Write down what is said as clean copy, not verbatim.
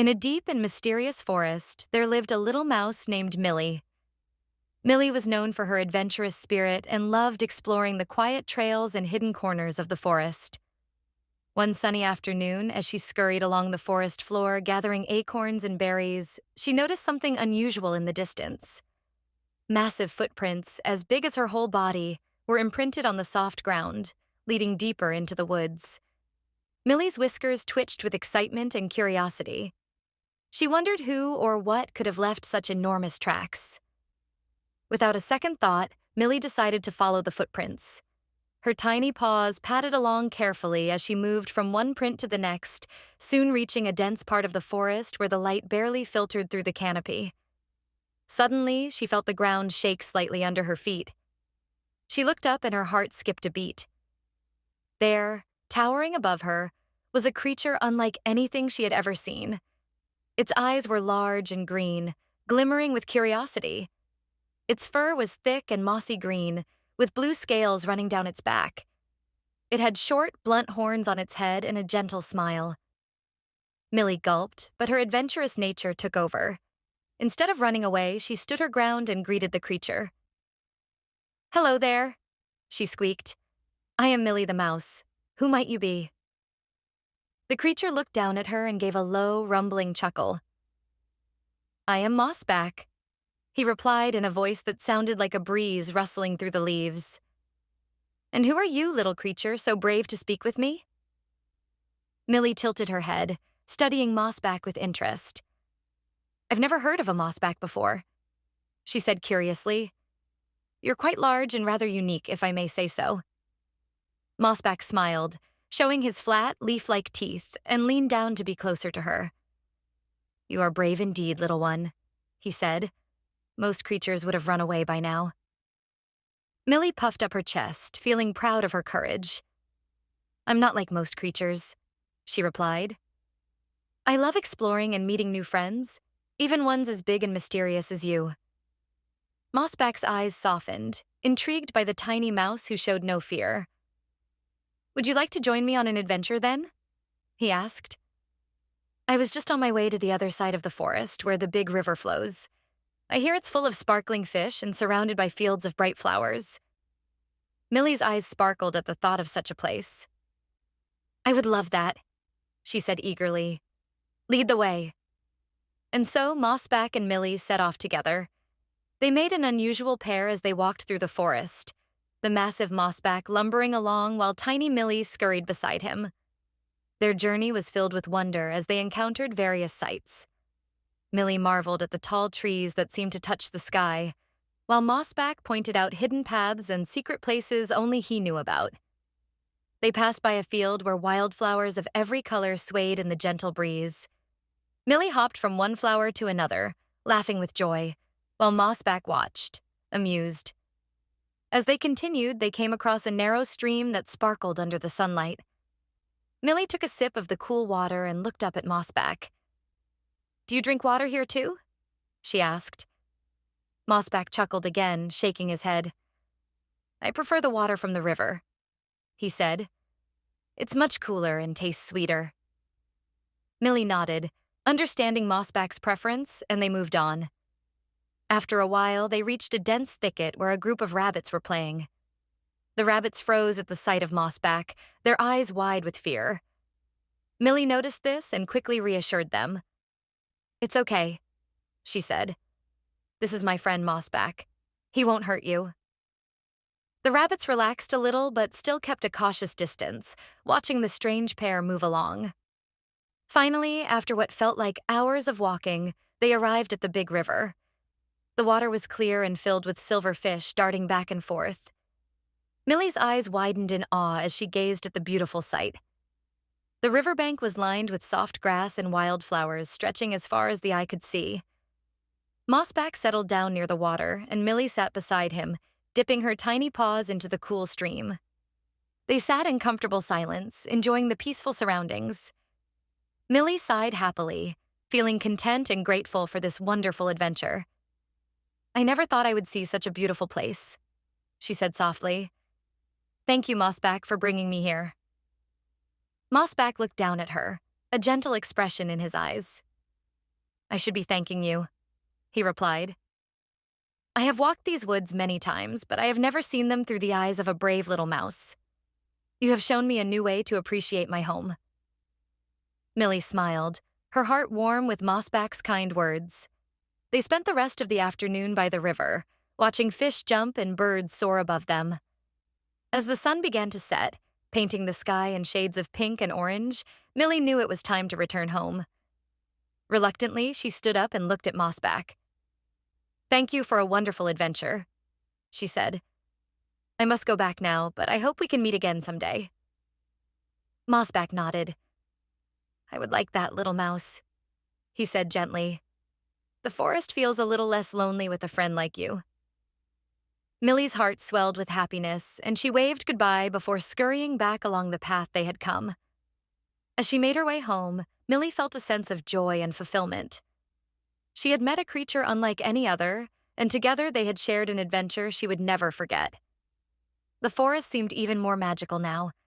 In a deep and mysterious forest, there lived a little mouse named Millie. Millie was known for her adventurous spirit and loved exploring the quiet trails and hidden corners of the forest. One sunny afternoon, as she scurried along the forest floor gathering acorns and berries, she noticed something unusual in the distance. Massive footprints, as big as her whole body, were imprinted on the soft ground, leading deeper into the woods. Millie's whiskers twitched with excitement and curiosity. She wondered who or what could have left such enormous tracks. Without a second thought, Millie decided to follow the footprints. Her tiny paws padded along carefully as she moved from one print to the next, soon reaching a dense part of the forest where the light barely filtered through the canopy. Suddenly, she felt the ground shake slightly under her feet. She looked up and her heart skipped a beat. There, towering above her, was a creature unlike anything she had ever seen. Its eyes were large and green, glimmering with curiosity. Its fur was thick and mossy green, with blue scales running down its back. It had short, blunt horns on its head and a gentle smile. Millie gulped, but her adventurous nature took over. Instead of running away, she stood her ground and greeted the creature. "Hello there," she squeaked. "I am Millie the mouse. Who might you be?" The creature looked down at her and gave a low, rumbling chuckle. "I am Mossback," he replied in a voice that sounded like a breeze rustling through the leaves. "And who are you, little creature, so brave to speak with me?" Millie tilted her head, studying Mossback with interest. "I've never heard of a Mossback before," she said curiously. "You're quite large and rather unique, if I may say so." Mossback smiled, showing his flat, leaf-like teeth, and leaned down to be closer to her. "You are brave indeed, little one," he said. "Most creatures would have run away by now." Millie puffed up her chest, feeling proud of her courage. "I'm not like most creatures," she replied. "I love exploring and meeting new friends, even ones as big and mysterious as you." Mossback's eyes softened, intrigued by the tiny mouse who showed no fear. "Would you like to join me on an adventure, then?" he asked. "I was just on my way to the other side of the forest, where the big river flows. I hear it's full of sparkling fish and surrounded by fields of bright flowers." Millie's eyes sparkled at the thought of such a place. "I would love that," she said eagerly. "Lead the way." And so Mossback and Millie set off together. They made an unusual pair as they walked through the forest, the massive Mossback lumbering along while tiny Millie scurried beside him. Their journey was filled with wonder as they encountered various sights. Millie marveled at the tall trees that seemed to touch the sky, while Mossback pointed out hidden paths and secret places only he knew about. They passed by a field where wildflowers of every color swayed in the gentle breeze. Millie hopped from one flower to another, laughing with joy, while Mossback watched, amused. As they continued, they came across a narrow stream that sparkled under the sunlight. Millie took a sip of the cool water and looked up at Mossback. "Do you drink water here too?" she asked. Mossback chuckled again, shaking his head. "I prefer the water from the river," he said. "It's much cooler and tastes sweeter." Millie nodded, understanding Mossback's preference, and they moved on. After a while, they reached a dense thicket where a group of rabbits were playing. The rabbits froze at the sight of Mossback, their eyes wide with fear. Millie noticed this and quickly reassured them. "It's okay," she said. "This is my friend Mossback. He won't hurt you." The rabbits relaxed a little but still kept a cautious distance, watching the strange pair move along. Finally, after what felt like hours of walking, they arrived at the big river. The water was clear and filled with silver fish darting back and forth. Millie's eyes widened in awe as she gazed at the beautiful sight. The riverbank was lined with soft grass and wildflowers stretching as far as the eye could see. Mossback settled down near the water, and Millie sat beside him, dipping her tiny paws into the cool stream. They sat in comfortable silence, enjoying the peaceful surroundings. Millie sighed happily, feeling content and grateful for this wonderful adventure. "I never thought I would see such a beautiful place," she said softly. "Thank you, Mossback, for bringing me here." Mossback looked down at her, a gentle expression in his eyes. I should be thanking you, he replied. I have walked these woods many times, but I have never seen them through the eyes of a brave little mouse. You have shown me a new way to appreciate my home. Millie smiled, her heart warm with Mossback's kind words. They spent the rest of the afternoon by the river, watching fish jump and birds soar above them. As the sun began to set, painting the sky in shades of pink and orange, Millie knew it was time to return home. Reluctantly, she stood up and looked at Mossback. Thank you for a wonderful adventure, she said. I must go back now, but I hope we can meet again someday. Mossback nodded. I would like that, little mouse, he said gently. The forest feels a little less lonely with a friend like you. Millie's heart swelled with happiness, and she waved goodbye before scurrying back along the path they had come. As she made her way home, Millie felt a sense of joy and fulfillment. She had met a creature unlike any other, and together they had shared an adventure she would never forget. The forest seemed even more magical now,